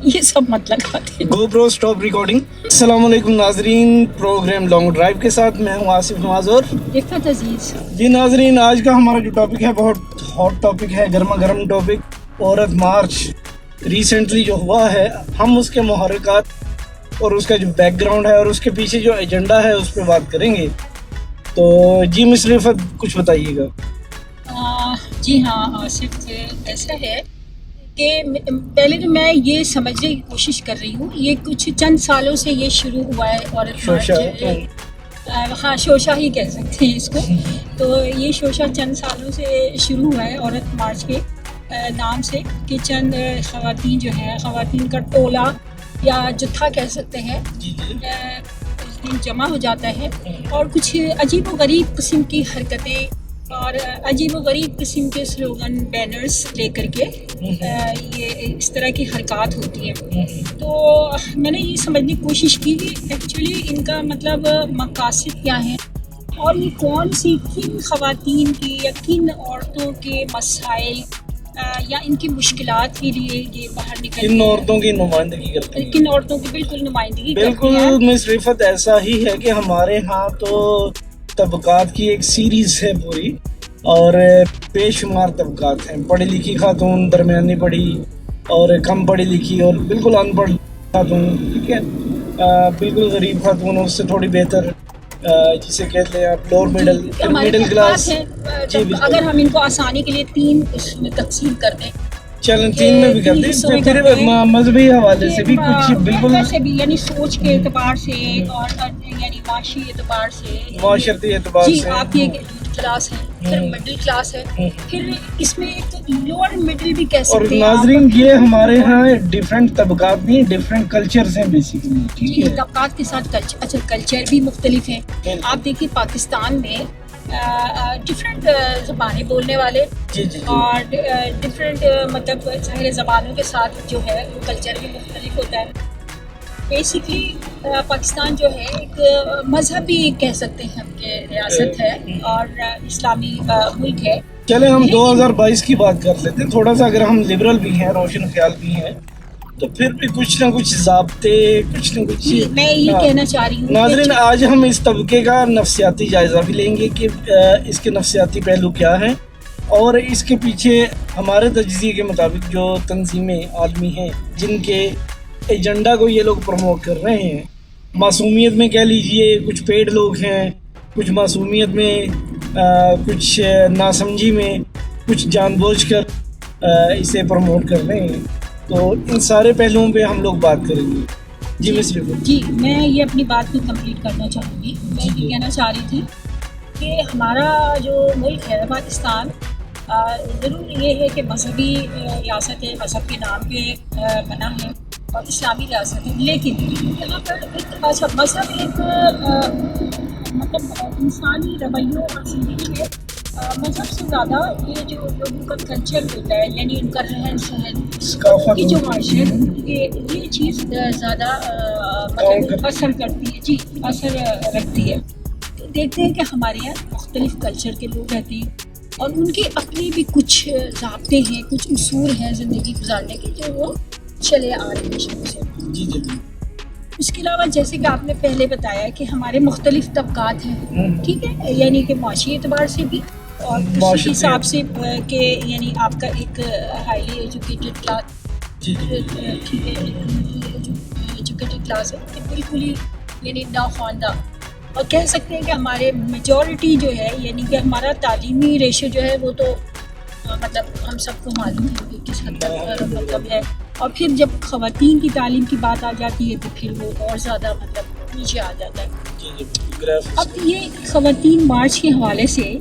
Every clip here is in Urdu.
یہ سب مت لگاتے. GoPro stop recording. السلام علیکم ناظرین، پروگرام لانگ ڈرائیو کے ساتھ میں ہوں آصف نواز اور رفعت عزیز. جی ناظرین، آج کا ہمارا جو ٹاپک ہے بہت ہاٹ ٹاپک ہے، گرما گرم ٹاپک، عورت مارچ ریسنٹلی جو ہوا ہے. ہم اس کے محرکات اور اس کا جو بیک گراؤنڈ ہے اور اس کے پیچھے جو ایجنڈا ہے اس پہ بات کریں گے. تو جی مس رفعت کچھ بتائیے گا. جی ہاں آصف، ایسا ہے کہ پہلے تو میں یہ سمجھنے کی کوشش کر رہی ہوں، یہ کچھ چند سالوں سے یہ شروع ہوا ہے عورت مارچ. ہاں، شوشا ہی کہہ سکتے ہیں اس کو. تو یہ شوشا چند سالوں سے شروع ہوا ہے عورت مارچ کے نام سے، کہ چند خواتین جو ہیں، خواتین کا ٹولہ یا جتھا کہہ سکتے ہیں، اس دن جمع ہو جاتا ہے اور کچھ عجیب و غریب قسم کی حرکتیں اور عجیب و غریب قسم کے سلوگن، بینرز لے کر کے یہ اس طرح کی حرکات ہوتی ہیں. تو میں نے یہ سمجھنے کی کوشش کی کہ ایکچولی ان کا مطلب مقاصد کیا ہیں، اور یہ کون سی کن خواتین کی یا کن عورتوں کے مسائل یا ان کی مشکلات کے لیے یہ باہر نکل کن عورتوں کی نمائندگی کرتے ہیں. کن عورتوں کی بالکل نمائندگی کرتے ہیں. بالکل مس رفعت، ایسا ہی ہے کہ ہمارے ہاں تو طبقات کی ایک سیریز ہے پوری، اور بے شمار طبقات ہیں، پڑھی لکھی خاتون، درمیانی پڑھی اور کم پڑھی لکھی اور بالکل ان پڑھ خاتون، ٹھیک ہے، بالکل غریب خاتون، اس سے تھوڑی بہتر جسے کہتے ہیں آپ لوور مڈل کلاس. جی، اگر ہم ان کو آسانی کے لیے 3 اس میں تقسیم کر دیں، چلیں 3 میں بھی کر دیں، پھر مذہبی حوالے سے بھی کچھ بالکل سے بھی، یعنی سوچ کے اعتبار سے اور یعنی معاشی اعتبار سے، معاشرتی اعتبار سے. جی، آپ کی ایک کلاس ہے، پھر مڈل کلاس ہے، پھر اس میں ایک لوور مڈل بھی کہہ اور سکتے ہیں. ناظرین یہ ہمارے ہاں ڈفرینٹ طبقات نہیں، ڈفرینٹ کلچرز ہیں بیسیکلی. جی، طبقات کے ساتھ کلچر بھی مختلف ہیں. آپ دیکھیے پاکستان میں ڈفرینٹ زبانیں بولنے والے اور ڈفرینٹ مطلب ظاہر زبانوں کے ساتھ جو ہے وہ کلچر بھی مختلف ہوتا ہے. بیسکلی پاکستان جو ہے ایک مذہبی کہہ سکتے ہیں ہم کہ ریاست ہے اور اسلامی ملک ہے. چلیں ہم 2022 کی بات کر لیتے ہیں. تھوڑا سا اگر ہم لبرل بھی ہیں، روشن خیال بھی ہیں، تو پھر بھی کچھ نہ کچھ ضابطے، کچھ نہ کچھ. میں یہ کہنا چاہ رہی ہوں ناظرین آج ہم اس طبقے کا نفسیاتی جائزہ بھی لیں گے کہ اس کے نفسیاتی پہلو کیا ہیں، اور اس کے پیچھے ہمارے تجزیے کے مطابق جو تنظیمیں عالمی ہیں جن کے ایجنڈا کو یہ لوگ پروموٹ کر رہے ہیں. معصومیت میں کہہ لیجئے کچھ پیڈ لوگ ہیں، کچھ معصومیت میں، کچھ ناسمجھی میں، کچھ جان بوجھ کر اسے پروموٹ کر رہے ہیں. تو ان سارے پہلوؤں پہ ہم لوگ بات کریں گے. جی مس رفعت. جی، میں یہ اپنی بات کو کمپلیٹ کرنا چاہوں گی. میں یہ کہنا چاہ رہی تھی کہ ہمارا جو ملک ہے پاکستان، ضرور یہ ہے کہ مذہبی ریاست ہے، مذہب کے نام پہ بنا ہے اور اسلامی ریاست ہے، لیکن یہاں پر ایک مذہب ایک مطلب انسانی رویوں اور زندگی ہے. مذہب سے زیادہ یہ جو لوگوں کا کلچر ہوتا ہے، یعنی ان کا رہن سہن کی جو معاشرت، یہ چیز زیادہ مطلب اثر کرتی ہے. جی، اثر رکھتی ہے. دیکھتے ہیں کہ ہمارے یہاں مختلف کلچر کے لوگ رہتے ہیں اور ان کے اپنے بھی کچھ ضابطے ہیں، کچھ اصول ہیں زندگی گزارنے کے جو وہ چلے آ رہے ہیں شروع سے. جی جی. اس کے علاوہ جیسے کہ آپ نے پہلے بتایا کہ ہمارے مختلف طبقات ہیں، ٹھیک ہے، یعنی کہ معاشی اعتبار سے بھی اور کسی حساب سے کہ یعنی آپ کا ایک ہائیلی ایجوکیٹڈ کلاس، ٹھیک ہے، ایجوکیٹڈ کلاس ہے کہ بالکل ہی یعنی ناخواندہ، اور کہہ سکتے ہیں کہ ہمارے میجورٹی جو ہے، یعنی کہ ہمارا تعلیمی ریشو جو ہے وہ تو مطلب ہم سب کو معلوم ہے کہ کس حد تک مطلب ہے. اور پھر جب خواتین کی تعلیم کی بات آ جاتی ہے تو پھر وہ اور زیادہ مطلب نیچے آ جاتا ہے. اب یہ خواتین مارچ کے حوالے سے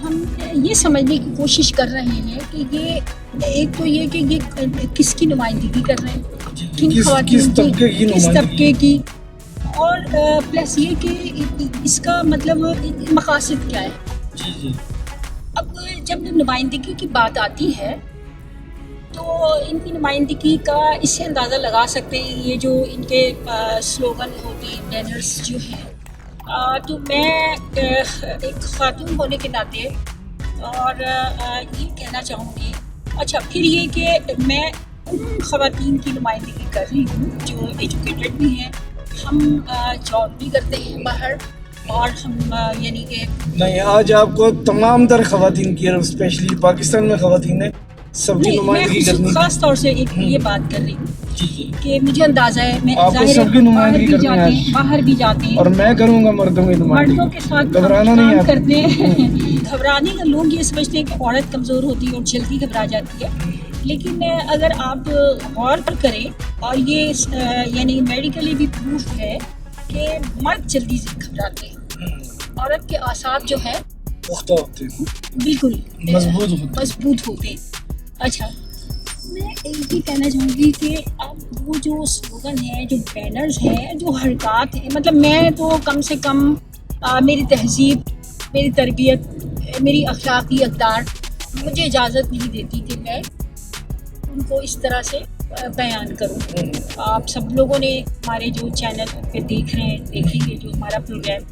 ہم یہ سمجھنے کی کوشش کر رہے ہیں کہ یہ ایک تو یہ کہ یہ کس کی نمائندگی کر رہے ہیں، کن خواتین کی، کس طبقے کی، اور پلس یہ کہ اس کا مطلب مقاصد کیا ہے. اب جب نمائندگی کی بات آتی ہے تو ان کی نمائندگی کا اس سے اندازہ لگا سکتے ہیں یہ جو ان کے سلوگن ہوتے ہیں، بینرز جو ہیں. تو میں ایک خاتون ہونے کے ناطے اور یہ کہنا چاہوں گی، اچھا پھر یہ کہ میں ان خواتین کی نمائندگی کر رہی ہوں جو ایجوکیٹڈ بھی ہیں. ہم جاب بھی کرتے ہیں باہر اور ہم یعنی کہ نہیں، آج آپ کو تمام تر خواتین کی اور اسپیشلی پاکستان میں خواتین ہیں سب کی نمائندگی کرنی میں خاص طور سے ایک یہ بات کر رہی ہوں جی جی کہ مجھے اندازہ ہے میں آپ کو ظاہر سب کی ہے نمائندگی کرنی ہے باہر بھی جاتے ہیں اور میں کروں گا مردوں کی نمائندگی. مردوں کے ساتھ گھبرانا کام نہیں آپ کرتے ہیں. گھبرانے کا لوگ یہ سمجھتے ہیں کہ عورت کمزور ہوتی ہے اور جلدی گھبرا جاتی ہے، لیکن اگر آپ غور کریں اور یہ یعنی میڈیکلی بھی پروف ہے کہ مرد جلدی سے گھبراتے ہیں، عورت کے اعصاب جو ہے پختہ ہوتے ہیں، بالکل مضبوط ہوتے ہیں. اچھا، میں ایک ہی کہنا چاہوں گی کہ اب وہ جو سلوگن ہے، جو بینرز ہیں، جو حرکات ہیں، مطلب میں تو کم سے کم میری تہذیب، میری تربیت، میری اخلاقی اقدار مجھے اجازت نہیں دیتی کہ میں ان کو اس طرح سے بیان کروں. آپ سب لوگوں نے ہمارے جو چینل پہ دیکھ رہے ہیں، دیکھیں گے جو ہمارا پروگرام،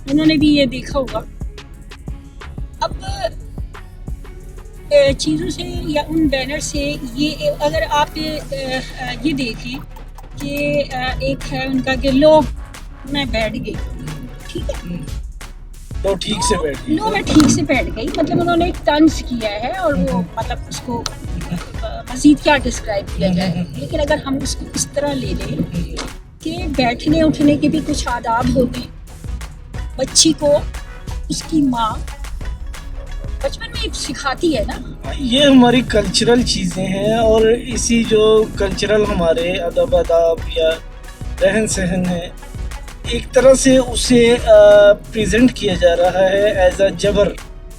انہوں نے بھی یہ دیکھا ہوگا. اب چیزوں سے یا ان بینر سے یہ اگر آپ یہ دیکھیں کہ ایک ہے ان کا کہ لو میں بیٹھ گئی، ٹھیک ہے، تو ٹھیک سے بیٹھ لو میں ٹھیک سے بیٹھ گئی، مطلب انہوں نے ایک طنز کیا ہے اور وہ مطلب اس کو مزید کیا ڈسکرائب کیا جائے. لیکن اگر ہم اس کو اس طرح لے لیں کہ بیٹھنے اٹھنے کے بھی کچھ آداب ہوتے ہیں، بچی کو اس کی ماں بچپن میں سکھاتی ہے نا. یہ ہماری کلچرل چیزیں ہیں اور اسی جو کلچرل ہمارے ادب آداب یا رہن سہن ہے، ایک طرح سے اسے پریزنٹ کیا جا رہا ہے ایز اے جبر.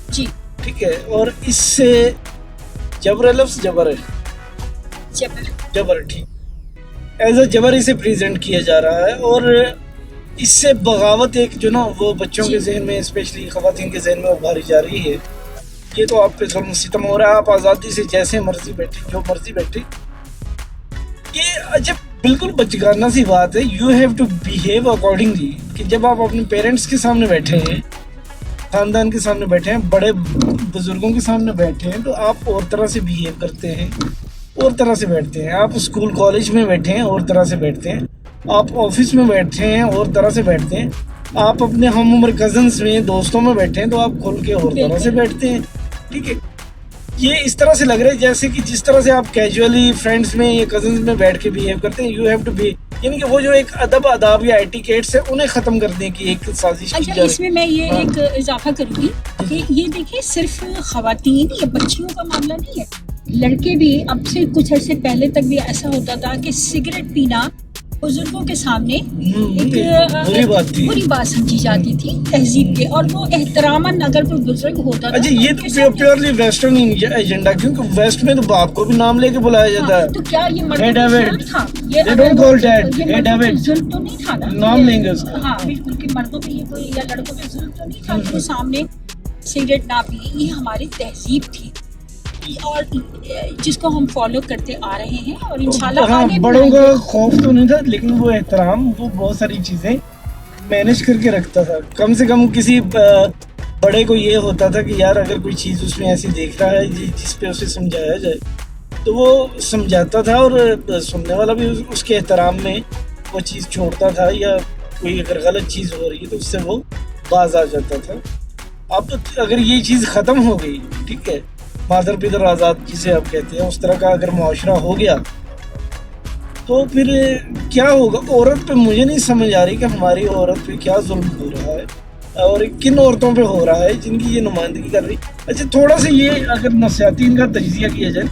جی ٹھیک ہے، اور اس سے جبر لفظ جبر ہے، جبر ٹھیک، ایز اے جبر اسے پریزنٹ کیا جا رہا ہے. اور اس سے بغاوت ایک جو نا وہ بچوں کے ذہن میں اسپیشلی خواتین کے ذہن میں ابھاری جا رہی ہے. یہ تو آپ پہ ظلم ستم ہو رہا ہے، آپ آزادی سے جیسے مرضی بیٹھے، جو مرضی بیٹھے. یہ اچھا بالکل بچگانہ سی بات ہے. You have to behave accordingly کہ جب آپ اپنے پیرنٹس کے سامنے بیٹھے ہیں، خاندان کے سامنے بیٹھے ہیں، بڑے بزرگوں کے سامنے بیٹھے ہیں، تو آپ اور طرح سے بیہیو کرتے ہیں، اور طرح سے بیٹھتے ہیں. آپ اسکول کالج میں بیٹھے ہیں اور طرح سے بیٹھتے ہیں، آپ آفس میں بیٹھے ہیں اور طرح سے بیٹھتے ہیں، آپ اپنے ہم عمر کزنس میں دوستوں میں بیٹھے ہیں تو آپ کھل کے اور طرح سے بیٹھتے ہیں. ٹھیک ہے، یہ اس طرح سے لگ رہا ہے جیسے کہ جس طرح سے آپ کیجولی فرینڈس میں یا کزنس میں بیٹھ کے بیہیو کرتے ہیں. یو ہیو ٹو بی، یعنی کہ وہ جو ایک ادب آداب یا ایٹیکیٹس ہے انہیں ختم کرنے کی ایک سازش کی جا رہی ہے. اس میں یہ ایک اضافہ کروں گی کہ یہ دیکھیں صرف خواتین یا بچیوں کا معاملہ نہیں ہے، لڑکے بھی اب سے کچھ عرصے پہلے تک بھی ایسا ہوتا تھا کہ سگریٹ پینا بزرگوں کے سامنے ایک بری بات سمجھی جاتی تھی تہذیب کے، اور وہ احتراماً اگر کوئی بزرگ ہوتا تھا. اچھا یہ تو پیورلی ویسٹرن ایجنڈا، کیونکہ ویسٹ میں تو باپ کو بھی نام لے کے بلایا جاتا ہے. تو کیا یہ مردوں کا ظلم تھا؟ یہ ظلم تو نہیں تھا نا، نام لیں گے اس کا. ہاں بالکل، کہ مردوں پہ یہ کوئی یا لڑکوں پہ ظلم تو نہیں تھا کہ وہ سامنے سگریٹ نہ پیے. یہ ہماری تہذیب تھی اور جس کو ہم فالو کرتے آ رہے ہیں اور انشاءاللہ آگے بڑوں کا خوف تو نہیں تھا، لیکن وہ احترام، وہ بہت ساری چیزیں مینج کر کے رکھتا تھا. کم سے کم کسی بڑے کو یہ ہوتا تھا کہ یار اگر کوئی چیز اس میں ایسی دیکھ رہا ہے جس پہ اسے سمجھایا جائے تو وہ سمجھاتا تھا، اور سننے والا بھی اس کے احترام میں وہ چیز چھوڑتا تھا، یا کوئی اگر غلط چیز ہو رہی ہے تو اس سے وہ باز آ جاتا تھا. اب اگر یہ چیز ختم ہو گئی، ٹھیک ہے، مادر پدر آزاد جسے آپ کہتے ہیں، اس طرح کا اگر معاشرہ ہو گیا تو پھر کیا ہوگا؟ عورت پہ مجھے نہیں سمجھ آ رہی کہ ہماری عورت پہ کیا ظلم ہو رہا ہے اور کن عورتوں پہ ہو رہا ہے جن کی یہ نمائندگی کر رہی. اچھا تھوڑا سا یہ اگر نفسیاتی ان کا تجزیہ کیا جائے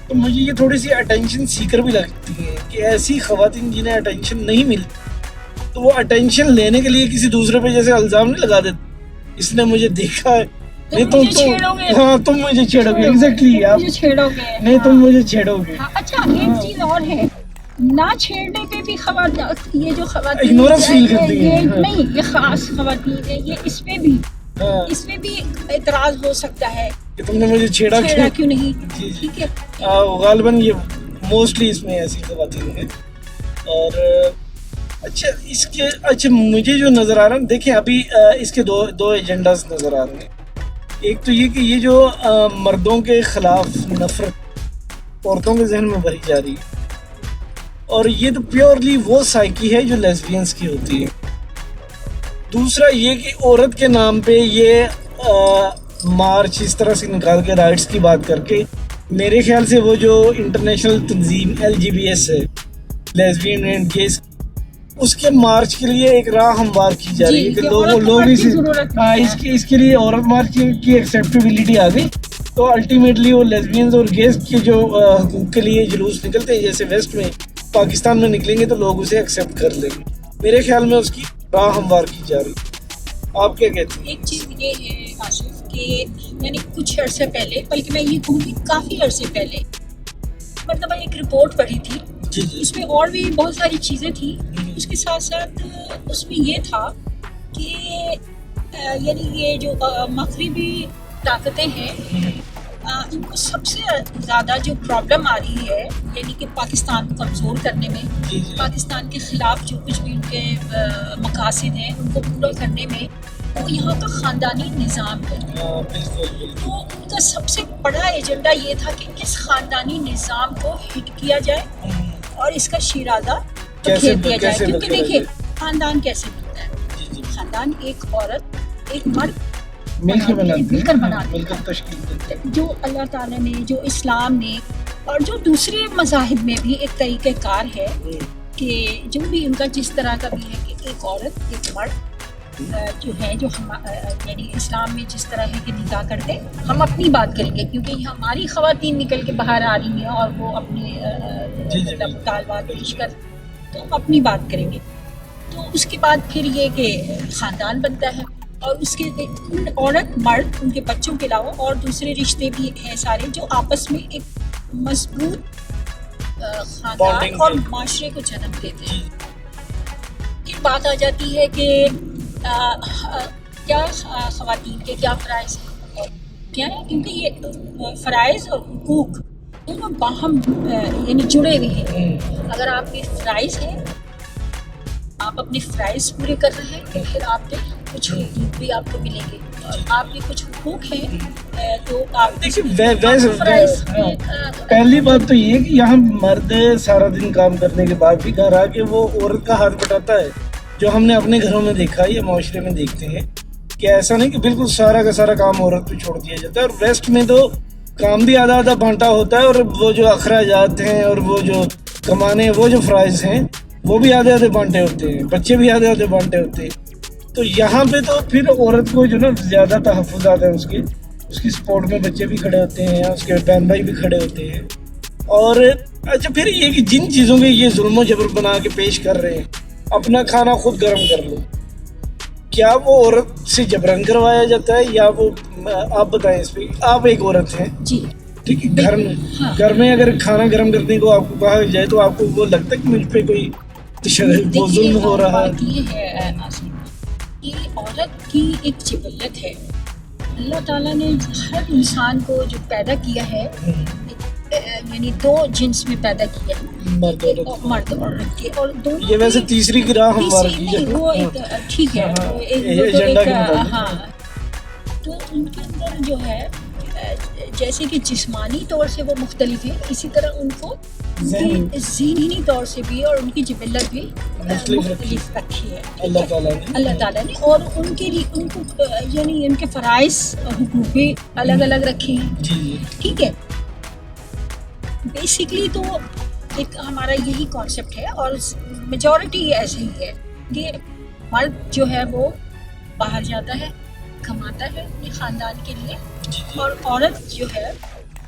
تو مجھے یہ تھوڑی سی اٹینشن سیکر بھی لگتی ہیں کہ ایسی خواتین جنہیں اٹینشن نہیں ملتی تو وہ اٹینشن لینے کے لیے کسی دوسرے پہ جیسے الزام نہیں لگا دیتے، اس نے مجھے دیکھا ہے، نہیں تم مجھے چھیڑو گے، ایگزیکٹلی آپ نہیں تم مجھے چھیڑو گے. اچھا ایک چیز اور ہے، نہ چھیڑنے پہ بھی خواتین، یہ جو خواتین اگنورنس فیل کرتی ہیں، نہیں یہ خاص خواتین ہیں، یہ اس میں بھی اعتراض ہو سکتا ہے کہ تم نے مجھے چھیڑا کیوں نہیں. ٹھیک ہے، غالباً یہ موسٹلی اس میں ایسی خواتین ہیں. اور اچھا مجھے جو نظر آ رہا ہے، دیکھیں ابھی اس کے دو ایجنڈاز نظر آ رہے ہیں. ایک تو یہ کہ یہ جو مردوں کے خلاف نفرت عورتوں کے ذہن میں بھری جا رہی ہے، اور یہ تو پیورلی وہ سائیکی ہے جو لیسبینس کی ہوتی ہے۔ دوسرا یہ کہ عورت کے نام پہ یہ مارچ اس طرح سے نکال کے رائٹس کی بات کر کے، میرے خیال سے وہ جو انٹرنیشنل تنظیم LGBS ہے، لیسبین اینڈ گیز، اس کے مارچ کے لیے ایک راہ ہموار کی جا رہی ہے کہ لوگ اس کے لیے عورت مارچ کی ایکسیپٹیبلٹی آ گئی، تو الٹیمیٹلی وہ لیسبینز اور گیز کے جو حقوق کے لیے جلوس نکلتے ہیں، جیسے ویسٹ میں پاکستان میں نکلیں گے تو لوگ اسے ایکسیپٹ کر لیں گے۔ میرے خیال میں اس کی راہ ہموار کی جا رہی ہے۔ آپ کیا کہتے ہیں؟ ایک چیز یہ ہے آصف کہ یعنی کچھ عرصے پہلے، بلکہ میں یہ کہوں گی کافی عرصے پہلے، مطلب ایک رپورٹ پڑھی تھی، اس میں اور بھی بہت ساری چیزیں تھیں، اس کے ساتھ ساتھ اس میں یہ تھا کہ یعنی یہ جو مغربی طاقتیں ہیں، ان کو سب سے زیادہ جو پرابلم آ رہی ہے یعنی کہ پاکستان کو کمزور کرنے میں، پاکستان کے خلاف جو کچھ بھی ان کے مقاصد ہیں ان کو پورا کرنے میں، وہ یہاں کا خاندانی نظام ہے۔ تو ان کا سب سے بڑا ایجنڈا یہ تھا کہ اس خاندانی نظام کو ہٹ کیا جائے اور اس کا شیرازہ کھیر دیا جائے، کیونکہ دیکھیے خاندان کیسے بنتا ہے؟ خاندان ایک عورت ایک مرد مل کر بناتے ہیں، جو اللہ تعالیٰ نے، جو اسلام نے اور جو دوسرے مذاہب میں بھی ایک طریقہ کار ہے کہ جو بھی ان کا جس طرح کا بھی ہے کہ ایک عورت ایک مرد جو ہے، جو ہم یعنی اسلام میں جس طرح ہے کہ نکاح کرتے، ہم اپنی بات کریں گے کیونکہ ہماری خواتین نکل کے باہر آ رہی ہیں اور وہ اپنے مطالبات پیش کر، تو ہم اپنی بات کریں گے۔ تو اس کے بعد پھر یہ کہ خاندان بنتا ہے، اور اس کے عورت مرد ان کے بچوں کے علاوہ اور دوسرے رشتے بھی ہیں سارے جو آپس میں ایک مضبوط خاندان اور معاشرے کو جنم دیتے ہیں۔ پھر بات آ جاتی ہے کہ کیا خواتین کے کیا فرائض ہیں اور کیا ہے، کیونکہ یہ فرائض اور حقوق دونوں باہم یعنی جڑے ہوئے ہیں۔ اگر آپ کے فرائض ہیں، آپ اپنے فرائض پورے کر رہے ہیں تو پھر آپ کے کچھ حقوق بھی آپ کو ملیں گے، اور آپ کے کچھ حقوق ہیں تو آپ پہلی بات تو یہ کہ یہاں مرد سارا دن کام کرنے کے بعد بھی گھر آ کے وہ عورت کا ہاتھ بٹاتا ہے، جو ہم نے اپنے گھروں میں دیکھا ہے یا معاشرے میں دیکھتے ہیں کہ ایسا نہیں کہ بالکل سارا کا سارا کام عورت پہ چھوڑ دیا جاتا ہے، اور ویسٹ میں تو کام بھی آدھا آدھا بانٹا ہوتا ہے، اور وہ جو اخراجات ہیں اور وہ جو کمانے وہ جو فرائض ہیں وہ بھی آدھے آدھے بانٹے ہوتے ہیں، بچے بھی آدھے آدھے بانٹے ہوتے ہیں۔ تو یہاں پہ تو پھر عورت کو جو نا زیادہ تحفظات ہیں، اس کی سپورٹ میں بچے بھی کھڑے ہوتے ہیں، اس کے بہن بھائی بھی کھڑے ہوتے ہیں۔ اور اچھا پھر یہ کہ جن چیزوں کے یہ ظلم و جبر بنا کے پیش کر رہے ہیں، اپنا کھانا خود گرم کر لو، کیا وہ عورت سے جبرن کروایا جاتا ہے یا وہ آپ بتائیں اس پہ؟ آپ ایک عورت ہیں جی، ٹھیک ہے، گھر میں اگر کھانا گرم کرنے کو آپ کو کہا جائے تو آپ کو وہ لگتا ہے کہ مجھ پہ کوئی تشدد و ظلم ہو رہا ہے؟ یہ ہے یہ عورت کی ایک جبلت ہے۔ اللہ تعالیٰ نے ہر انسان کو جو پیدا کیا ہے یعنی دو جنس میں پیدا کیا ہے، مرد اور عورت کے، اور دونوں یہ ویسے تیسری کی راہ ہموار کی جائے، وہ ایک ٹھیک ہے، ہاں، تو ان کے اندر جو ہے جیسے کہ جسمانی طور سے وہ مختلف ہیں، اسی طرح ان کو ذہنی طور سے بھی اور ان کی جبلت بھی مختلف رکھی ہے اللہ تعالیٰ نے، اور ان کے لیے ان کو یعنی ان کے فرائض حقوق بھی الگ الگ رکھے ہیں، ٹھیک ہے۔ بیسکلی تو ایک ہمارا یہی کانسیپٹ ہے، اور میجورٹی ایسے ہی ہے کہ مرد جو ہے وہ باہر جاتا ہے، کماتا ہے اپنے خاندان کے لیے، اور عورت جو ہے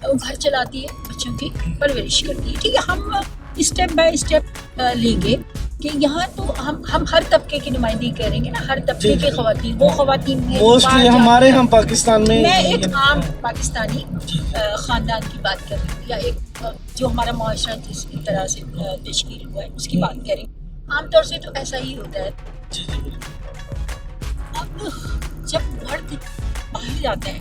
وہ گھر چلاتی ہے، بچوں کی پرورش کرتی ہے، ٹھیک ہے۔ ہم اسٹیپ بائی اسٹیپ لیں گے کہ یہاں تو ہم ہر طبقے کی نمائندگی کریں گے نا، ہر طبقے کی خواتین، وہ خواتین ہمارے ہم پاکستان میں ایک عام پاکستانی خاندان کی بات کر رہی ہوں، یا ایک جو ہمارا معاشرہ جس طرح سے تشکیل ہوا ہے اس کی بات کریں، عام طور سے تو ایسا ہی ہوتا ہے۔ اب جب مرد باہر جاتا ہے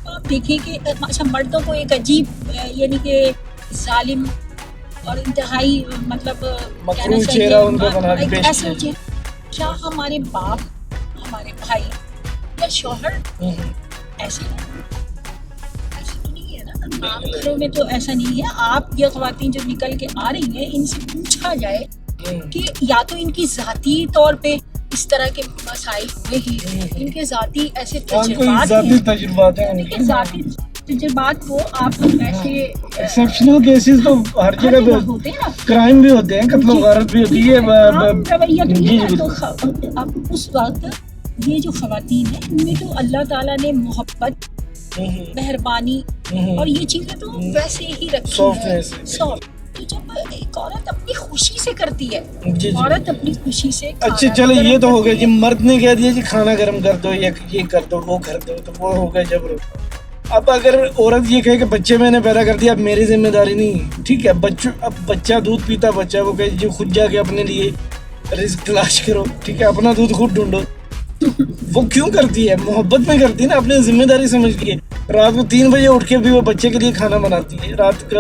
تو آپ دیکھیں کہ اچھا مردوں کو ایک عجیب یعنی کہ ظالم اور انتہائی مطلب کہنا چاہیے ایسے ہوتے ہیں، کیا ہمارے باپ، ہمارے بھائی یا شوہر ایسے تو نہیں ہے نا، عام گھروں میں تو ایسا نہیں ہے. آپ یہ خواتین جو نکل کے آ رہی ہیں ان سے پوچھا جائے کہ یا تو ان کی ذاتی طور پہ اس طرح کے مسائل ہوئے ہی, ان کے ذاتی ایسے تجربات ہیں, ذاتی تجربات کو آپ ایسے ایکسیپشنل کیسز تو ہر جگہ پہ ہوتے ہیں نا, کرائم بھی ہوتے ہیں, قتل و غارت بھی ہوتی ہے. رویہ تو یہ ہے. تو اب اس وقت یہ جو خواتین ہیں ان میں تو اللہ تعالیٰ نے محبت, مہربانی اور یہ چیزیں تو ویسے ہی رکھی ہیں, سافٹ. تو جب ایک عورت اپنی خوشی سے کرتی ہے, عورت اپنی خوشی سے. اچھا چلو یہ تو ہو گیا جی, مرد نے کہہ دیا جی کھانا گرم کر دو یا یہ کر دو وہ کر دو, تو وہ ہو گیا جبر. اب اگر عورت یہ کہے کہ بچے میں نے پیدا کر دیا اب میری ذمہ داری نہیں, ٹھیک ہے, اب بچہ دودھ پیتا بچہ, وہ کہے جی خود جا کے اپنے لیے رزق تلاش کرو, ٹھیک ہے, اپنا دودھ خود ڈھونڈو. وہ کیوں کرتی ہے؟ محبت میں کرتی ہے نا, اپنی ذمہ داری سمجھ کے. رات کو 3 بجے اٹھ کے بھی وہ بچے کے لیے کھانا بناتی ہے. رات کا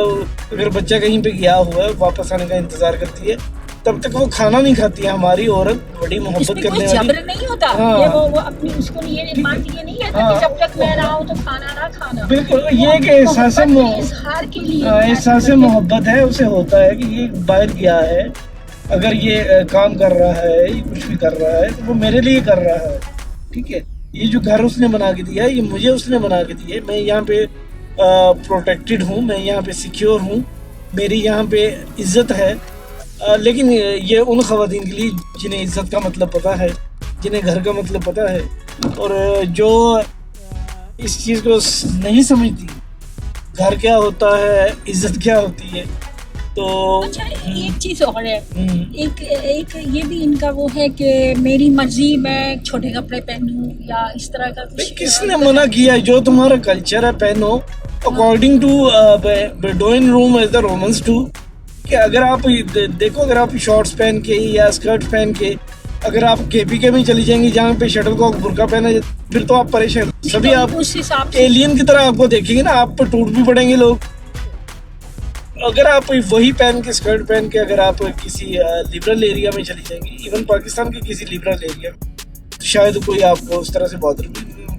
اگر بچہ کہیں پہ گیا ہوا ہے واپس آنے کا انتظار کرتی ہے, تب تک وہ کھانا نہیں کھاتی ہے. ہماری عورت بڑی محبت کرنے والی, جبر نہیں ہوتا. وہ اپنی اس کو یہ نہیں کہتا کہ جب تک میں رہا ہوں تو کھانا نہ کھانا. بالکل, یہ کہ احساس محبت ہے, اسے ہوتا ہے کہ یہ باہر گیا ہے, اگر یہ کام کر رہا ہے, یہ کچھ بھی کر رہا ہے تو وہ میرے لیے کر رہا ہے, ٹھیک ہے. یہ جو گھر اس نے بنا کے دیا ہے یہ مجھے اس نے بنا کے دیا ہے. میں یہاں پہ پروٹیکٹڈ ہوں, میں یہاں پہ سیکیور ہوں, میری یہاں پہ عزت ہے. لیکن یہ ان خواتین کے لیے جنہیں عزت کا مطلب پتہ ہے, جنہیں گھر کا مطلب پتہ ہے, اور جو اس چیز کو نہیں سمجھتی گھر کیا ہوتا ہے, عزت کیا ہوتی ہے. تو اچھا ایک چیز اور ہے, ایک یہ بھی ان کا وہ ہے کہ میری مرضی میں چھوٹے کپڑے پہنوں یا اس طرح کا کچھ. کس نے منع کیا ہے؟ جو تمہارا کلچر ہے پہنو, according to doing Rome as the Romans do. کہ اگر آپ دیکھو, اگر آپ شارٹس پہن کے یا اسکرٹ پہن کے اگر آپ KPK میں چلی جائیں گی جہاں پہ شٹل کو برقع پہنا, پھر تو آپ پریشان, سبھی آپ ایلین کی طرح آپ کو دیکھیں گے نا, آپ پہ ٹوٹ بھی پڑیں گے لوگ. اگر آپ وہی پہن کے اسکرٹ پہن کے اگر آپ کسی لبرل ایریا میں چلی جائیں گی, ایون پاکستان کے کسی لبرل ایریا میں, تو شاید کوئی آپ کو اس طرح سے بادر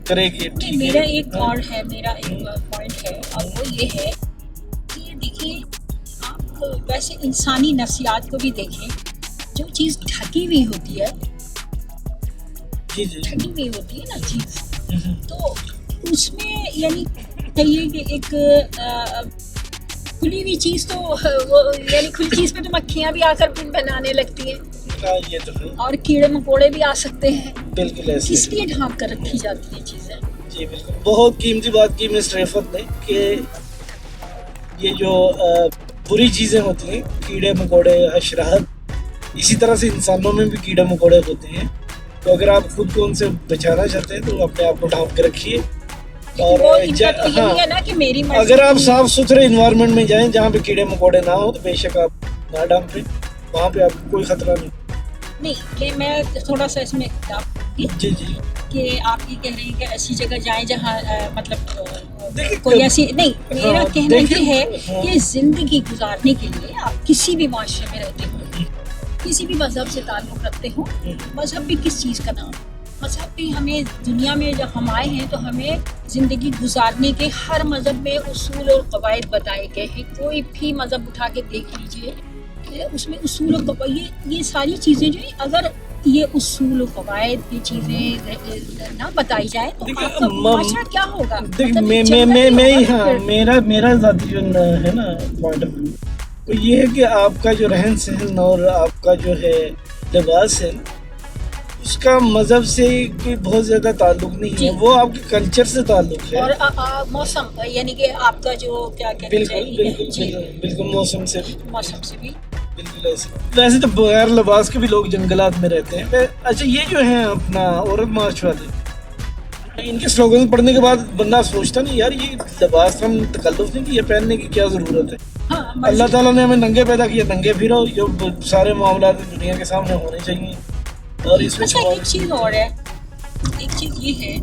کرے گی. میرا ایک اور ہے, میرا ایک پوائنٹ ہے, اور وہ یہ ہے کہ دیکھیں آپ ویسے انسانی نفسیات کو بھی دیکھیں. جو چیز ڈھکی ہوئی ہوتی ہے, ڈھکی ہوئی ہوتی ہے نا چیز, تو اس میں یعنی چاہیے کہ ایک کھلی ہوئی چیز تو یعنی کھلی چیز پہ تو مکھیاں بھی آ کر بنانے لگتی ہیں اور کیڑے مکوڑے بھی آ سکتے ہیں. بالکل ایسے اس لیے ڈھانپ کر رکھی جاتی ہیں چیزیں. جی بالکل, بہت قیمتی بات کی مس رفعت نے کہ یہ جو بری چیزیں ہوتی ہیں, کیڑے مکوڑے, حشرات, اسی طرح سے انسانوں میں بھی کیڑے مکوڑے ہوتے ہیں. تو اگر آپ خود کو ان سے بچانا چاہتے ہیں تو اپنے آپ کو ڈھانپ کے رکھیے. اور اگر آپ صاف ستھرے انوائرمنٹ میں جائیں جہاں پہ کیڑے مکوڑے نہ ہو تو بے شک آپ نہ ڈانپیں, وہاں پہ آپ کو کوئی خطرہ نہیں. کہ میں تھوڑا سا اس میں جی کہ آپ یہ کہہ رہے ہیں کہ ایسی جگہ جائیں جہاں مطلب کوئی ایسی نہیں. میرا کہنا یہ ہے کہ زندگی گزارنے کے لیے آپ کسی بھی معاشرے میں رہتے ہوں, کسی بھی مذہب سے تعلق رکھتے ہوں, مذہب بھی کس چیز کا نام, مذہب بھی ہمیں دنیا میں جب ہم آئے ہیں تو ہمیں زندگی گزارنے کے ہر مذہب میں اصول اور قواعد بتائے گئے ہیں. کوئی بھی مذہب اٹھا کے دیکھ لیجئے کہ اس میں اصول اور قواعد, یہ ساری چیزیں جو ہیں اگر یہ اصول و قواعد کی چیزیں نہ بتائی جائے تو آپ کا معاشرہ کیا ہوگا. میرا ذاتی جو ہے نا پوائنٹ آف ویو تو یہ ہے کہ آپ کا جو رہن سہن اور آپ کا جو ہے لباس ہے اس کا مذہب سے کوئی بہت زیادہ تعلق نہیں ہے, وہ آپ کے کلچر سے تعلق ہے. اور موسم یعنی کہ آپ کا جو کیا کہتے ہیں, بالکل موسم سے بھی بالکل ایسے. ویسے تو بغیر لباس کے بھی لوگ جنگلات میں رہتے ہیں. اچھا یہ جو ہیں اپنا عورت مارچ والے, ان کے سلوگن پڑھنے کے بعد بندہ سوچتا نہیں یار یہ لباس ہم تکلف نہیں کہ یہ پہننے کی کیا ضرورت ہے. اللہ تعالیٰ نے ہمیں ننگے پیدا کیا, ننگے پھرو, جو سارے معاملات دنیا کے سامنے ہونے چاہیے. اور اس میں ایک چیز اور ہے, ایک چیز یہ ہے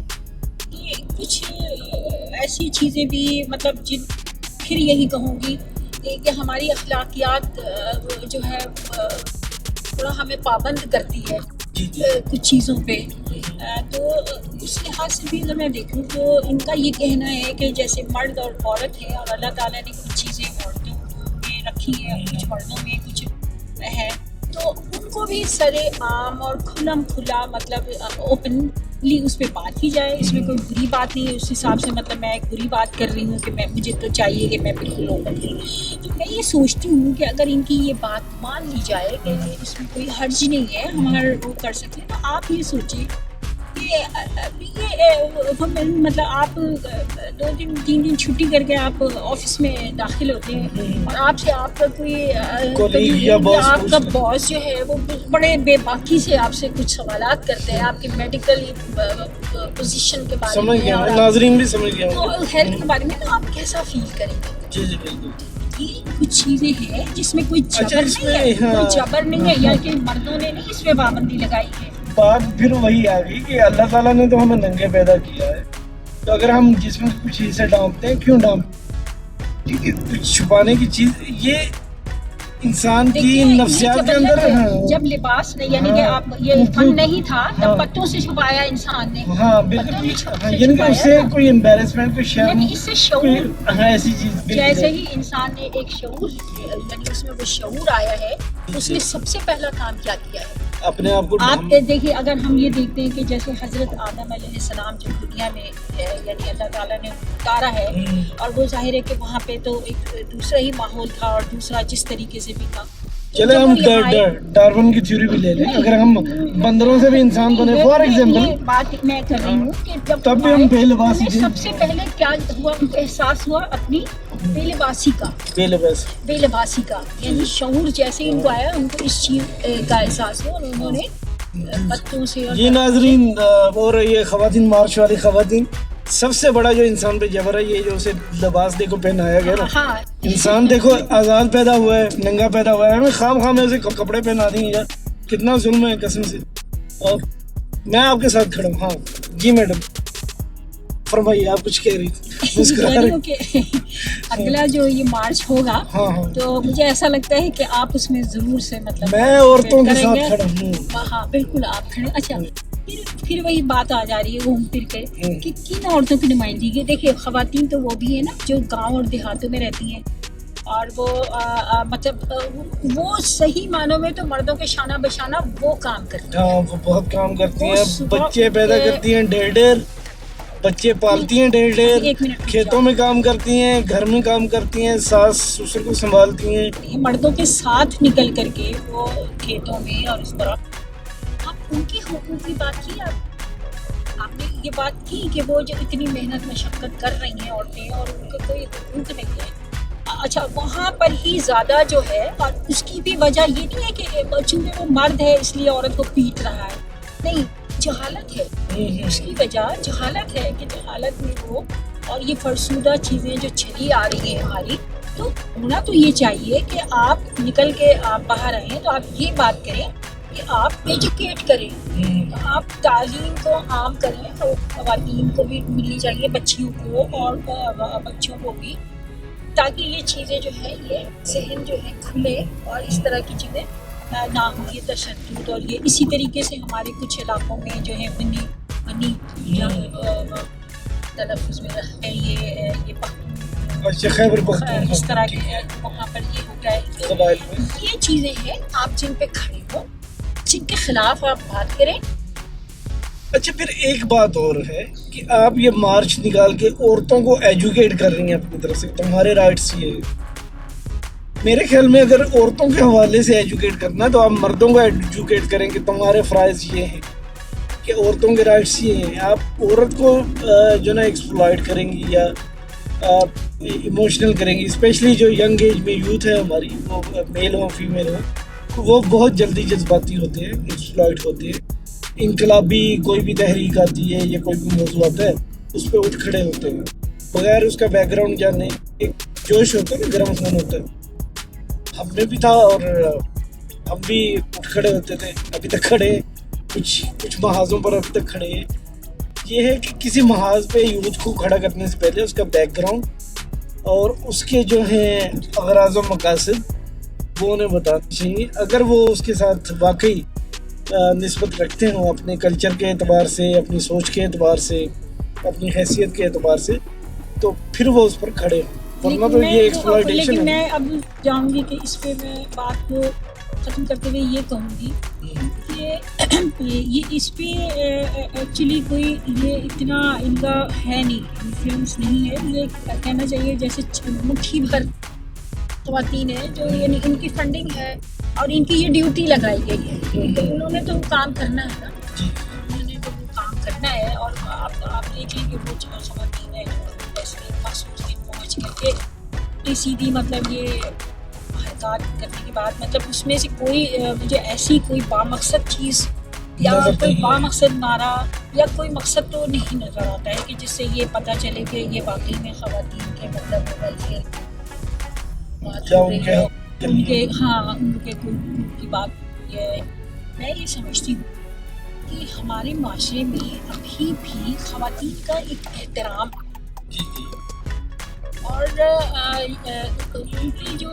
کہ کچھ ایسی چیزیں بھی مطلب پھر یہی کہوں گی کہ ہماری اخلاقیات جو ہے تھوڑا ہمیں پابند کرتی ہے. کچھ چیزوں پہ. تو اس لحاظ سے بھی اگر میں دیکھوں تو ان کا یہ کہنا ہے کہ جیسے مرد اور عورت ہے اور اللہ تعالیٰ نے کچھ چیزیں عورتوں میں رکھی ہیں، کچھ مردوں میں کچھ ہے، تو ان کو بھی سر عام اور کھلم کھلا مطلب اوپنلی اس پہ بات کی جائے. اس میں کوئی بری بات نہیں ہے اس حساب سے. مطلب میں ایک بری بات کر رہی ہوں کہ مجھے تو چاہیے کہ میں بالکل اوپن ہوں. تو میں یہ سوچتی ہوں کہ اگر ان کی یہ بات مان لی جائے کہ اس میں کوئی حرج نہیں ہے، ہم ہر وہ کر سکتے ہیں، تو آپ یہ سوچیں کہ یہ مطلب آپ 2-3 دن چھٹی کر کے آپ آفس میں داخل ہوتے ہیں اور آپ سے آپ کا کوئی آپ کا باس جو ہے وہ بڑے بے باکی سے آپ سے کچھ سوالات کرتے ہیں آپ کے میڈیکل پوزیشن کے بارے میں، ناظرین بھی سمجھ گئے تو ہیلتھ کے بارے میں، تو آپ کیسا فیل کریں گے؟ جی جی بالکل. یہ کچھ چیزیں ہیں جس میں کوئی جبر نہیں ہے، کوئی جبر نہیں ہے، یا کہ مردوں نے نہیں اس پہ پابندی لگائی ہے. بات پھر وہی آ گئی کہ اللہ تعالیٰ نے تو ہمیں ننگے پیدا کیا ہے، تو اگر ہم جس میں کچھ چیزیں ڈھانپتے ہیں کیوں ڈھانپتے ہیں؟ کچھ چھپانے کی چیز یہ انسان کی نفسیات کے اندر. جب لباس نہیں، یعنی کہ آپ یہ فن نہیں تھا تب پتوں سے چھپایا انسان نے. ہاں بالکل، یعنی کہ اس سے کوئی امبیرسمنٹ، کوئی شرم، اس سے شعور، ایسی چیز. جیسے ہی انسان نے ایک شعور، یعنی اس میں وہ شعور آیا ہے، اس نے سب سے پہلا کام کیا کیا ہے؟ اپنے آپ کو. آپ دیکھیے، اگر ہم یہ دیکھتے ہیں کہ جیسے حضرت آدم علیہ السلام جو دنیا میں یعنی اللہ تعالیٰ نے اتارا ہے، اور وہ ظاہر ہے کہ وہاں پہ تو ایک دوسرا ہی ماحول تھا اور دوسرا جس طریقے سے بھی تھا. چلے ہم ڈارون کی تھیوری بھی لے لیں، اگر ہم بندروں سے بھی انسان بنے فار ایگزامپل، بات میں کر رہی ہوں کہ جب تب بھی ہم بے لباسی تھے. سب سے پہلے کیا ہوا، ان کو احساس ہوا اپنی بے لباسی کا، بے لباسی کا، یعنی شعور جیسے ان کو آیا، ان کو اس چیز کا احساس ہوا اور انہوں نے بتوں سے. یہ ناظرین اور یہ خواتین، مارچ والی خواتین، سب سے بڑا جو انسان پہ جبر ہے یہ جو اسے لباس دیکھو پہنایا گیا نا. انسان دیکھو آزاد پیدا ہوا ہے، ننگا پیدا ہوا ہے، ہمیں خام میں اسے کپڑے پہنا دیں یار، کتنا ظلم ہے قسم سے. اور میں آپ کے ساتھ کھڑا ہوں. ہاں جی میڈم فرمائیے، آپ کچھ کہہ رہی تھی. اگلا جو یہ مارچ ہوگا تو مجھے ایسا لگتا ہے کہ آپ اس میں ضرور سے مطلب میں عورتوں کے ساتھ کھڑا ہوں. ہاں بالکل آپ کھڑے. اچھا پھر وہی بات آ جا رہی ہے گھوم پھر کے کہ کن عورتوں کی نمائندگی. دیکھیے خواتین تو وہ بھی ہیں نا جو گاؤں اور دیہاتوں میں رہتی ہیں، اور وہ مطلب وہ صحیح معنوں میں تو مردوں کے شانہ بشانہ وہ کام کرتی ہیں. ہاں وہ بہت کام کرتی ہیں، بچے پیدا کرتی ہیں ڈھیر، بچے پالتی ہیں ڈھیر، کھیتوں میں کام کرتی ہیں، گھر میں کام کرتی ہیں، ساس سسر کو سنبھالتی ہیں، مردوں کے ساتھ نکل کر کے وہ کھیتوں میں. اور اس طرح آپ ان کی حقوق کی بات کی، آپ نے یہ بات کی کہ وہ جو اتنی محنت مشقت کر رہی ہیں عورتیں اور ان کو کوئی حقوق نہیں ہے. اچھا وہاں پر ہی زیادہ جو ہے، اور اس کی بھی وجہ یہ نہیں ہے کہ چونکہ وہ مرد ہے اس لیے عورت کو پیٹ رہا ہے، نہیں، جہالت ہے. اس کی وجہ جہالت ہے کہ جہالت میں وہ اور یہ فرسودہ چیزیں جو چلی آ رہی ہیں ہماری. تو ہونا تو یہ چاہیے کہ آپ نکل کے آپ باہر آئیں تو آپ یہ بات کریں کہ آپ ایجوکیٹ کریں، آپ تعلیم کو عام کریں. اور خواتین کو بھی ملنی چاہیے، بچیوں کو اور بچوں کو بھی، تاکہ یہ چیزیں جو ہے یہ ذہن جو ہے کھلے اور اس طرح کی چیزیں نہ ہوں، یہ تشدد. اور یہ اسی طریقے سے ہمارے کچھ علاقوں میں جو ہے بنی تلفظ میں ہے یہ خیبر پختونخوا، اس طرح کے وہاں پر یہ ہوتا ہے. یہ چیزیں ہیں آپ جن پہ کھڑے ہو، جن کے خلاف آپ بات کریں. اچھا پھر ایک بات اور ہے کہ آپ یہ مارچ نکال کے عورتوں کو ایجوکیٹ کر رہی ہیں اپنی طرف سے، تمہارے رائٹس یہ. میرے خیال میں اگر عورتوں کے حوالے سے ایجوکیٹ کرنا ہے تو آپ مردوں کو ایجوکیٹ کریں کہ تمہارے فرائض یہ ہیں، کہ عورتوں کے رائٹس یہ ہیں. آپ عورت کو جو نا ایکسپلائٹ کریں گی یا ایموشنل کریں گی، اسپیشلی جو ینگ ایج میں یوتھ ہے ہماری، وہ میل ہو فیمیل ہو، وہ بہت جلدی جذباتی ہوتے ہیں، ایکسپلائٹ ہوتے ہیں. انقلابی کوئی بھی تحریک آتی ہے یا کوئی بھی موضوع آتا ہے اس پہ اٹھ کھڑے ہوتے ہیں بغیر اس کا بیک گراؤنڈ جانے. ایک جوش ہوتا ہے نا، گرم خون ہوتا ہے. ہم نے بھی تھا اور ہم بھی اٹھ کھڑے ہوتے تھے، ابھی تک کھڑے، کچھ محاذوں پر ابھی تک کھڑے ہیں. یہ ہے کہ کسی محاذ پہ یوتھ کو کھڑا کرنے سے پہلے اس کا بیک گراؤنڈ اور اس کے جو ہیں اغراض و مقاصد وہ انہیں بتانا چاہیے. اگر وہ اس کے ساتھ واقعی نسبت رکھتے ہوں اپنے کلچر کے اعتبار سے، اپنی سوچ کے اعتبار سے، اپنی حیثیت کے اعتبار سے، تو پھر وہ اس پر کھڑے ہوں، ورنہ تو یہ ایکسپلائٹیشن لیکن ہے۔ میں اب جاؤں گی کہ اس پہ میں بات کو ختم کرتے ہوئے یہ کہوں گی کہ یہ اس پہ ایکچولی کوئی یہ اتنا ان کا ہے نہیں، انفلوئنس نہیں ہے، یہ کہنا چاہیے جیسے مٹھی بھر خواتین ہیں جو یعنی ان کی فنڈنگ ہے اور ان کی یہ ڈیوٹی لگائی گئی ہے، تو انہوں نے تو کام کرنا ہے نا، انہوں نے تو وہ کام کرنا ہے۔ اور آپ دیکھیں کہ وہ خواتین ہیں جو ایسے مخصوص دن پہنچ کر کے سیدھی مطلب یہ حرکات کرنے کے بعد مطلب اس میں سے کوئی مجھے ایسی کوئی بامقصد چیز یا کوئی بامقصد نعرہ یا کوئی مقصد تو نہیں نظر آتا ہے کہ جس سے یہ پتہ چلے کہ یہ واقعی میں خواتین کے مطلب ویلفیئر بات ہو رہی ہے، ان کے ان کی بات یہ ہے۔ میں یہ سمجھتی ہوں کہ ہمارے معاشرے میں ابھی بھی خواتین کا ایک احترام اور ان کی جو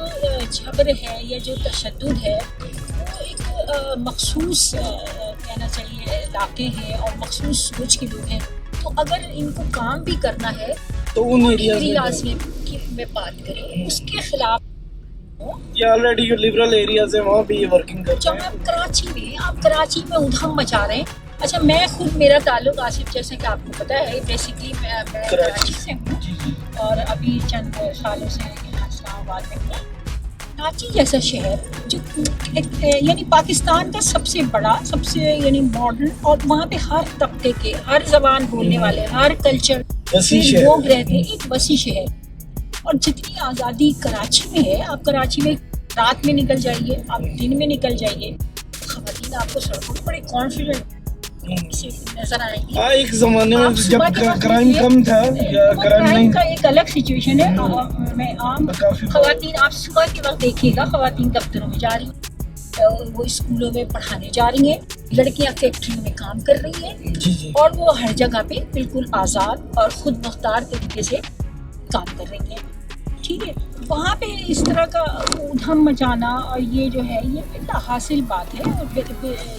جبر ہے یا جو تشدد ہے وہ ایک مخصوص کہنا چاہیے علاقے ہیں اور مخصوص سوچ کے لوگ ہیں، تو اگر ان کو کام بھی کرنا ہے تو ان ایریاز میں بات کریں اس کے خلاف۔ یہ آلریڈی جو لبرل ایریاز ہیں وہاں بھی یہ ورکنگ کرتے ہیں۔ آپ کراچی میں ادھم مچا رہے ہیں۔ اچھا میں خود میرا تعلق آصف جیسے کہ آپ کو پتہ ہے بیسکلی میں کراچی سے ہوں اور ابھی چند سالوں سے یہاں اسلام آباد میں ہوں۔ کراچی جیسا شہر جو یعنی پاکستان کا سب سے بڑا، سب سے یعنی ماڈرن، اور وہاں پہ ہر طبقے کے، ہر زبان بولنے والے، ہر کلچر کے لوگ رہتے ہیں، ایک وسیع شہر۔ اور جتنی آزادی کراچی میں ہے، آپ کراچی میں رات میں نکل جائیے، آپ دن میں نکل جائیے، خواتین آپ کو سڑکوں پر بڑے کانفیڈنٹ سے نظر آئیں گی۔ ایک زمانے میں جب کرائم کم تھا، کرائم کا ایک الگ سچویشن ہے، میں عام خواتین آپ صبح کے وقت دیکھیے گا خواتین دفتروں میں جا رہی ہیں، وہ اسکولوں میں پڑھانے جا رہی ہیں، لڑکیاں فیکٹریوں میں کام کر رہی ہیں، اور وہ ہر جگہ پہ بالکل آزاد اور خود مختار طریقے سے کام کر رہی ہیں، ٹھیک ہے۔ وہاں پہ اس طرح کا ادھم مچانا اور یہ جو ہے یہ حاصل بات ہے،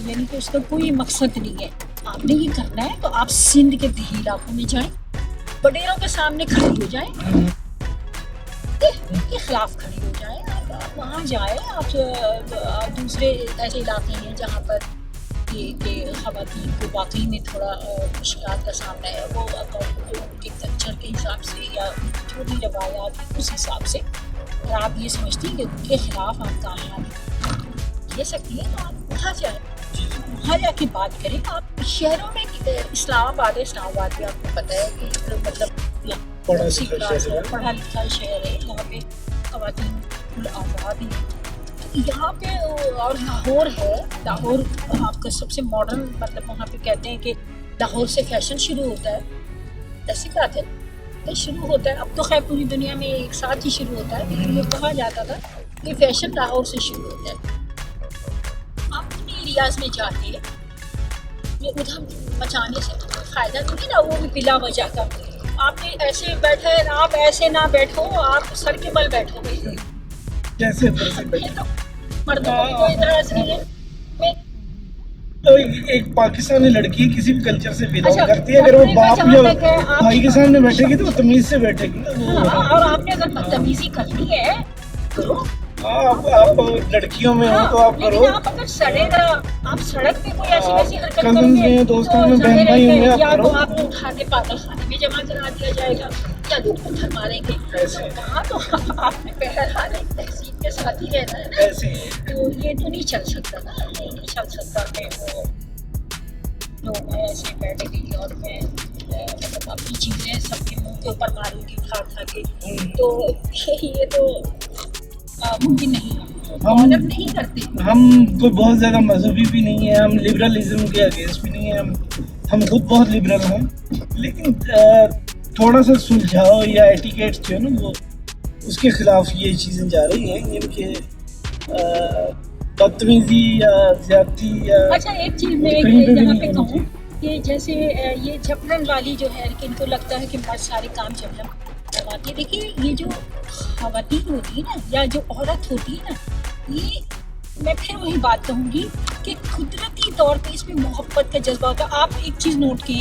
یعنی کہ اس کا کوئی مقصد نہیں ہے۔ آپ نے یہ کرنا ہے تو آپ سندھ کے دیہی علاقوں میں جائیں، بڈیروں کے سامنے کھڑے ہو جائیں، ان کے خلاف کھڑے ہو جائیں، آپ وہاں جائیں، آپ دوسرے ایسے علاقے ہیں جہاں پر یہ کہ خواتین کو واقعی میں تھوڑا مشکلات کا سامنا ہے، وہ ان کے کلچر کے حساب سے یا جو بھی روایات ہیں اس حساب سے، اور آپ یہ سمجھتی ہیں کہ ان کے خلاف آپ کامیابی لے سکتی ہیں تو آپ وہاں جائیں، وہاں جا کے بات کریں۔ آپ شہروں میں اسلام آباد بھی آپ کو پتہ ہے کہ مطلب پڑھا لکھا شہر ہے، یہاں پہ خواتین کل آزاد ہیں۔ یہاں پہ اور لاہور ہے، لاہور آپ کا سب سے ماڈرن مطلب وہاں پہ کہتے ہیں کہ لاہور سے فیشن شروع ہوتا ہے، ایسی بات ہے شروع ہوتا ہے، اب تو خیر پوری دنیا میں ایک ساتھ ہی شروع ہوتا ہے، لیکن یہ کہا جاتا تھا کہ فیشن لاہور سے شروع ہوتا ہے۔ آپ ان ایریاز میں جا کے یہ ادھم مچانے سے فائدہ تو نہیں نا، وہ بھی بلا وجہ کا۔ آپ نے ایسے بیٹھے، آپ ایسے نہ بیٹھو، آپ سر کے بل بیٹھو گے جیسے مردوں کو بھی کوئی اعتراض نہیں ہے۔ تو ایک پاکستانی لڑکی کسی بھی کلچر سے بلانگ کرتی ہے، اگر وہ باپ یا بھائی کے سامنے بیٹھے گی تو وہ تمیز سے بیٹھے گی، اور آپ نے اگر بدتمیزی کرنی ہے کرو، آپ لڑکیوں میں ہو تو آپ کرو، آپ اگر آپ سڑک پہ کوئی ایسی ویسی حرکت کزنز کریں گے میں، دوستوں میں، بہن بھائیوں میں آپ یا کرو، تو آپ کو اٹھا کے پاگل خانے میں جمع کرا دیا جائے گا یا لوگ پتھر ماریں گے، وہاں تو آپ نے بہرحال ایک تہذیب کے ساتھ ہی رہنا ہے نا، تو یہ تو نہیں چل سکتا نا، یہ نہیں چل سکتا کہ وہ لوگ ایسے بیٹھے گی اور میں مطلب اپنی چیزیں سب کے منہ کے اوپر ماروں گی اٹھا کے، تو یہ تو ممکن نہیں ہے، ڈیولپ نہیں کرتے۔ ہم کوئی بہت زیادہ مذہبی بھی نہیں ہے، ہم لبرلزم کے اگینسٹ بھی نہیں ہیں، ہم خود بہت لبرل ہیں، لیکن تھوڑا سا سلجھاؤ یا ایٹیکیٹ جو ہے نا وہ اس کے خلاف یہ چیزیں جا رہی ہیں، ان کے بدتمیزی یا زیادتی یا۔ اچھا ایک چیز میں یہاں پہ کہوں کہ جیسے یہ جبرن والی جو ہے کہ ان کو لگتا ہے کہ بہت سارے کام جبرن کرواتی ہے، دیکھیے یہ جو خواتین ہوتی ہے نا یا جو عورت ہوتی ہے نا، یہ میں پھر وہی بات کہوں گی کہ قدرتی طور پہ اس میں محبت کا جذبہ ہوتا ہے. آپ ایک چیز نوٹ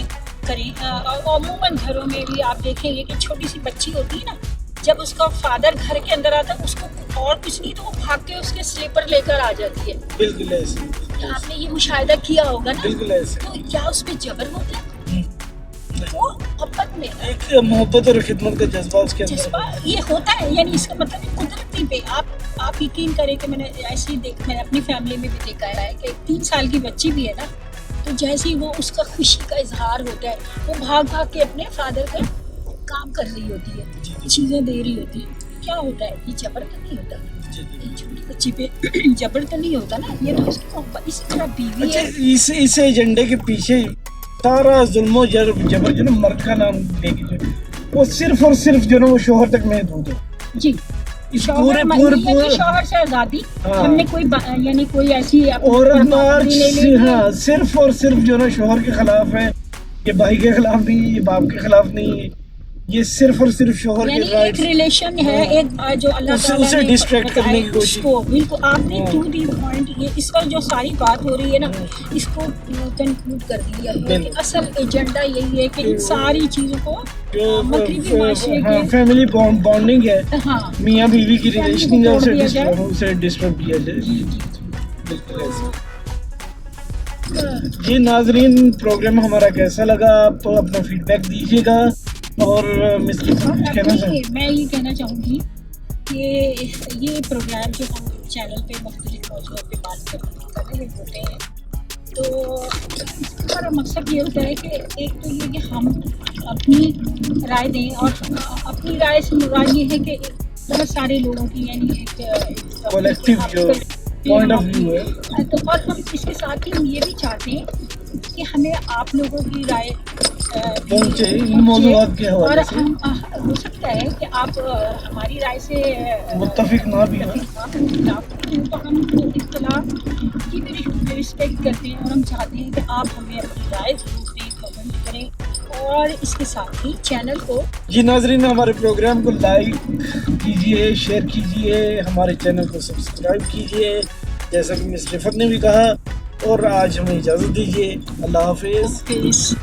کریں عموماً گھروں میں بھی آپ دیکھیں گے کہ چھوٹی سی بچی ہوتی ہے نا, جب اس کا فادر گھر کے اندر آتا ہے اس کو اور کچھ نہیں تو وہ بھاگ کے اس کے سلیپر لے کر آ جاتی ہے. بالکل ایسے, آپ نے یہ مشاہدہ کیا ہوگا نا. بالکل ایسے. تو کیا اس پہ جبر ہوتا ہے؟ وہ محبت میں ایک محبت اور خدمت کا جذبہ اس کے جذبہ اندر یہ ہوتا ہے. یعنی اس کا مطلب ہے قدرتی پہ آپ یقین کریں کہ میں نے ایسے ہی میں نے اپنی فیملی میں بھی دیکھا ہے کہ 3 سال کی بچی بھی ہے نا, تو جیسے ہی وہ اس کا خوشی کا اظہار ہوتا ہے وہ بھاگ کے اپنے فادر کا کام کر رہی ہوتی ہے, چیزیں دے رہی ہوتی ہے. کیا ہوتا ہے یہ جبر تو نہیں ہوتا, چھوٹی بچی پہ جبر تو نہیں ہوتا نا, یہ تو اس کی محبت. اسی طرح بیوی ہے. اس ایجنڈے کے پیچھے سارا ظلم و جبر جو نا مرد کا نام لے کے وہ صرف اور صرف جو نا وہ شوہر تک محدود ہے. جی, شوہر سے آزادی. ہم نے کوئی یعنی کوئی ایسی عورت صرف اور صرف جو نا شوہر کے خلاف ہے, یہ بھائی کے خلاف نہیں ہے, یہ باپ کے خلاف نہیں ہے, یہ صرف اور صرف شوہر کے ایک ریلیشن ہے ایک جو اللہ تعالیٰ اسے ڈسٹریکٹ کرنے کی کوشش کو. بالکل آپ نے ٹو دی پوائنٹ یہ اس وقت جو ساری بات ہو رہی ہے نا اس کو کنکلوڈ کر دیا ہے کہ اصل ایجنڈا یہی ہے کہ ان ساری چیزوں کو مغربی معاشرے کے فیملی بانڈنگ ہے, ہاں میاں بیوی کی ریلیشن ہے, اسے ڈسٹرب کیا جائے. بالکل ایسے. جی ناظرین, پروگرام ہمارا کیسا لگا آپ اپنا فیڈ بیک دیجیے گا. اور میں یہ کہنا چاہوں گی کہ یہ پروگرام جو ہم چینل پہ مختلف موضوعات پہ بات کر رہے ہوتے ہیں تو ہمارا مقصد یہ ہوتا ہے کہ ایک تو یہ کہ ہم اپنی رائے دیں, اور اپنی رائے سے مراد یہ ہے کہ بہت سارے لوگوں کی یعنی ایک کولیکٹیو جو پوائنٹ آف ویو ہے, تو اور ہم اس کے ساتھ ہی ہم یہ بھی چاہتے ہیں کہ ہمیں آپ لوگوں کی رائے پہنچے ان موضوعات کے حوالے سے. اور ہو سکتا ہے کہ آپ ہماری رائے سے متفق نہ بھی ہوں تو ہم اختلاف کی بھی رسپیکٹ کرتے ہیں, اور ہم چاہتے ہیں کہ آپ ہمیں اپنی رائے ضرور دیں, کمنٹ کریں, اور اس کے ساتھ ہی چینل کو. جی ناظرین, ہمارے پروگرام کو لائک کیجیے, شیئر کیجیے, ہمارے چینل کو سبسکرائب کیجیے جیسا کہ مس رفت نے بھی کہا, اور آج ہمیں اجازت دیجیے. اللہ حافظ.